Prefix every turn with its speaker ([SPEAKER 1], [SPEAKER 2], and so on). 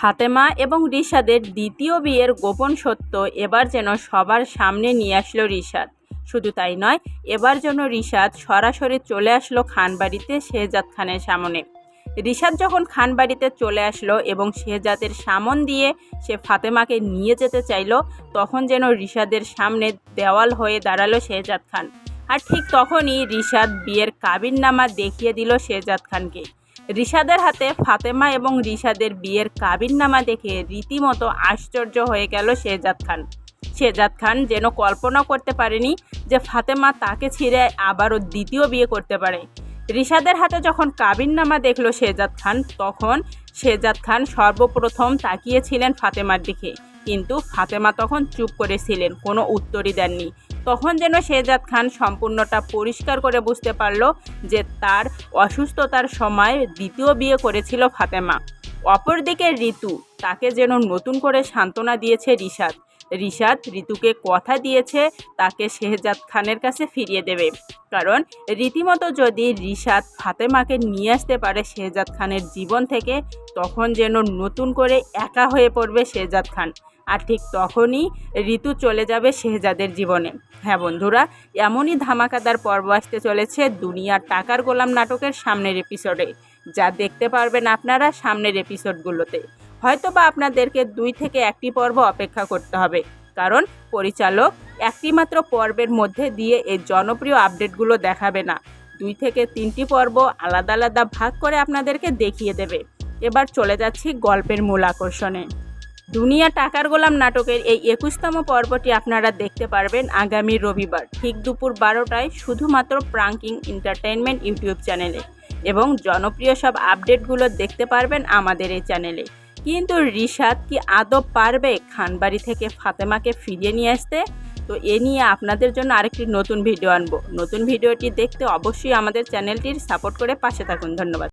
[SPEAKER 1] ফাতেমা এবং রিশাদের দ্বিতীয় বিয়ের গোপন সত্য এবার যেন সবার সামনে নিয়ে আসলো রিশাদ। শুধু তাই নয়, এবার যেন রিশাদ সরাসরি চলে আসলো খানবাড়িতে শেহজাদ খানের সামনে। রিশাদ যখন খানবাড়িতে চলে আসলো এবং শেহজাদের সামন দিয়ে সে ফাতেমাকে নিয়ে যেতে চাইলো, তখন যেন রিশাদের সামনে দেওয়াল হয়ে দাঁড়ালো শেহজাদ খান। আর ঠিক তখনই রিশাদ বিয়ের কাবিননামা দেখিয়ে দিল শেহজাদ খানকে। রিশাদের হাতে ফাতেমা এবং রিশাদের বিয়ের কাবিননামা দেখে রীতিমতো আশ্চর্য হয়ে গেল শেহজাদ খান। শেহজাদ খান যেন কল্পনা করতে পারেনি যে ফাতেমা তাকে ছেড়ে আবারও দ্বিতীয় বিয়ে করতে পারে। রিশাদের হাতে যখন কাবিননামা দেখল শেহজাদ খান, তখন শেহজাদ খান সর্বপ্রথম তাকিয়েছিলেন ফাতেমার দিকে, কিন্তু ফাতেমা তখন চুপ করেছিলেন, কোনো উত্তরই দেননি। তখন যেন শেহজাদ খান সম্পূর্ণটা পরিষ্কার করে বুঝতে পারল যে তার অসুস্থতার সময় দ্বিতীয় বিয়ে করেছিল ফাতেমা। অপরদিকে ঋতু, তাকে যেন নতুন করে সান্ত্বনা দিয়েছে রিশাদ। রিশাদ ঋতুকে কথা দিয়েছে তাকে শেহজাদ খানের কাছে ফিরিয়ে দেবে, কারণ রীতিমতো যদি রিশাদ ফাতেমাকে নিয়ে আসতে পারে শেহজাদ খানের জীবন থেকে, তখন যেন নতুন করে একা হয়ে পড়বে শেহজাদ খান। আর ঠিক তখনই ঋতু চলে যাবে শেহজাদের জীবনে। হ্যাঁ বন্ধুরা, এমনই ধামাকাদার পর্ব আসতে চলেছে দুনিয়ার টাকার গোলাম নাটকের সামনের এপিসোডে, যা দেখতে পারবেন আপনারা সামনের এপিসোডগুলোতে। হয়তোবা আপনাদেরকে 2 থেকে 1টি পর্ব অপেক্ষা করতে হবে, কারণ পরিচালক একটি মাত্র পর্বের মধ্যে দিয়ে এই জনপ্রিয় আপডেটগুলো দেখাবে না। 2 থেকে 3টি পর্ব আলাদা আলাদা ভাগ করে আপনাদেরকে দেখিয়ে দেবে। এবার চলে যাচ্ছি গল্পের মূল আকর্ষণে। দুনিয়া টাকার গোলাম নাটকের এই 21তম পর্বটি আপনারা দেখতে পারবেন আগামী রবিবার ঠিক দুপুর 12টায়, শুধুমাত্র প্রাঙ্কিং এন্টারটেইনমেন্ট ইউটিউব চ্যানেলে। এবং জনপ্রিয় সব আপডেটগুলো দেখতে পারবেন আমাদের এই চ্যানেলে। কিন্তু রিশাদ কি আদৌ পারবে খানবাড়ি থেকে ফাতেমাকে ফিরিয়ে নিয়ে আসতে? তো এ নিয়ে আপনাদের জন্য আরেকটি নতুন ভিডিও আনবো। নতুন ভিডিওটি দেখতে অবশ্যই আমাদের চ্যানেলটির সাপোর্ট করে পাশে থাকুন। ধন্যবাদ।